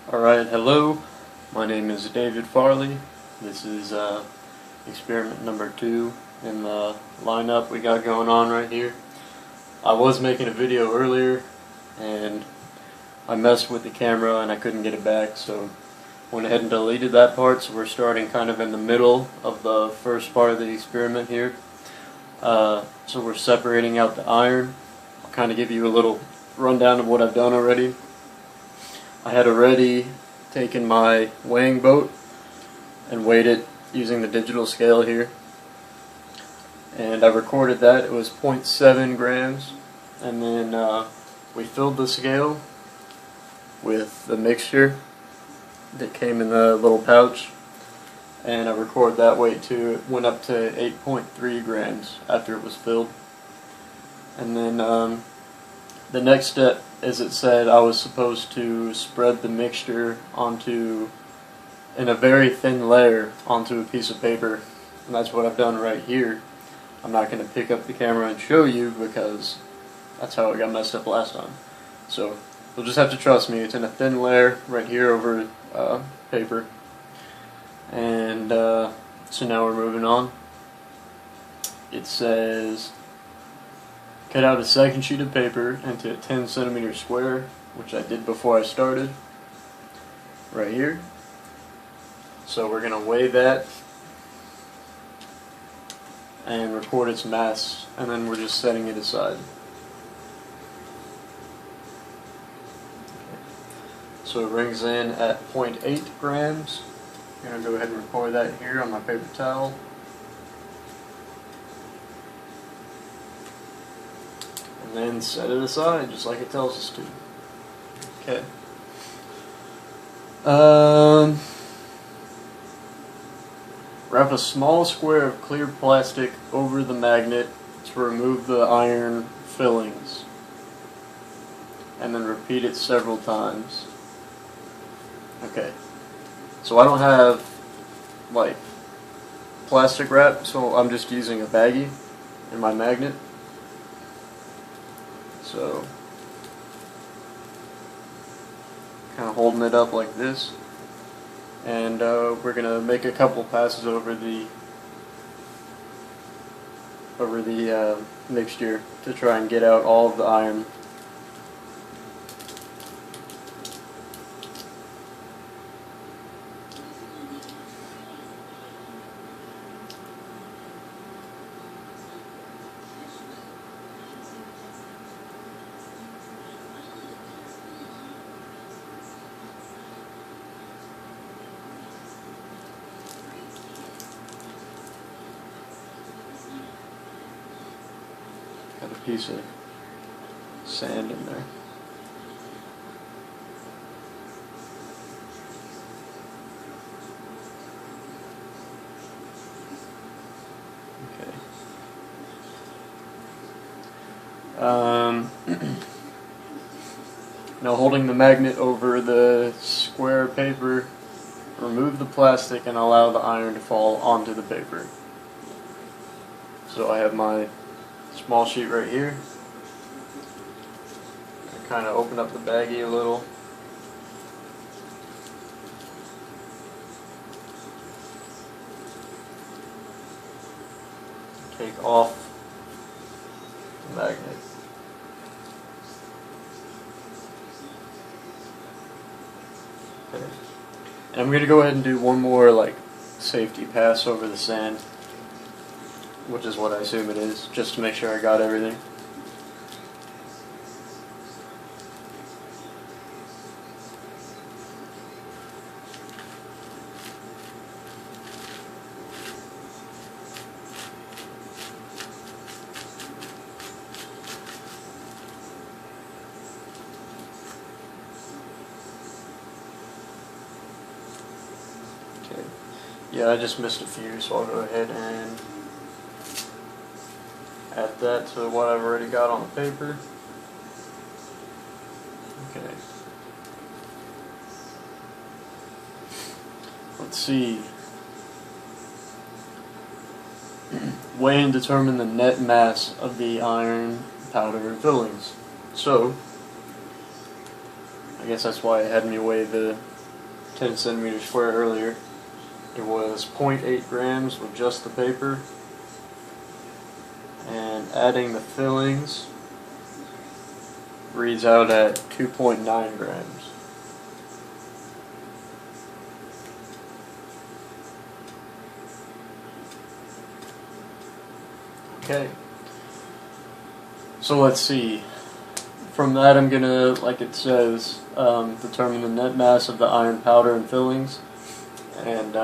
Alright, hello. My name is David Farley. This is experiment number 2 in the lineup we got going on right here. I was making a video earlier and I messed with the camera and I couldn't get it back, so went ahead and deleted that part. So we're starting kind of in the middle of the first part of the experiment here. So we're separating out the iron. I'll kind of give you a little rundown of what I've done already. I had already taken my weighing boat and weighed it using the digital scale here, and I recorded that. It was 0.7 grams, and then we filled the scale with the mixture that came in the little pouch, and I recorded that weight too. It went up to 8.3 grams after it was filled. And then the next step, as it said, I was supposed to spread the mixture in a very thin layer onto a piece of paper, and that's what I've done right here. I'm not going to pick up the camera and show you because that's how it got messed up last time. So you'll just have to trust me. It's in a thin layer right here over paper. And so now we're moving on. It says cut out a second sheet of paper into a 10 centimeter square, which I did before I started, right here. So we're going to weigh that and record its mass, and then we're just setting it aside. So it rings in at 0.8 grams. I'm going to go ahead and record that here on my paper towel. And then set it aside, just like it tells us to. Okay. Wrap a small square of clear plastic over the magnet to remove the iron fillings. And then repeat it several times. Okay. So I don't have, like, plastic wrap, so I'm just using a baggie in my magnet. So, kind of holding it up like this, and we're gonna make a couple passes over the mixture to try and get out all of the iron. Got a piece of sand in there. Okay. Now, holding the magnet over the square of paper, remove the plastic and allow the iron to fall onto the paper. So I have my small sheet right here. I kind of open up the baggie a little. Take off the magnet. Okay. And I'm going to go ahead and do one more safety pass over the sand, which is what I assume it is, just to make sure I got everything. Okay. Yeah, I just missed a few, so I'll go ahead and add that to what I've already got on the paper. Okay. Let's see. Weigh and determine the net mass of the iron powder fillings. So, I guess that's why it had me weigh the 10 centimeters square earlier. It was 0.8 grams with just the paper, and adding the fillings reads out at 2.9 grams. Okay, so let's see. From that, I'm gonna, like it says, determine the net mass of the iron powder and fillings, and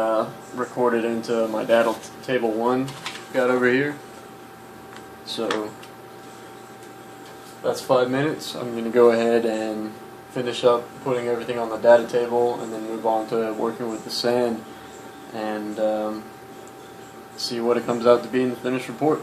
record it into my data table 1 got over here. So that's 5 minutes. I'm gonna go ahead and finish up putting everything on the data table, and then move on to working with the sand and see what it comes out to be in the finished report.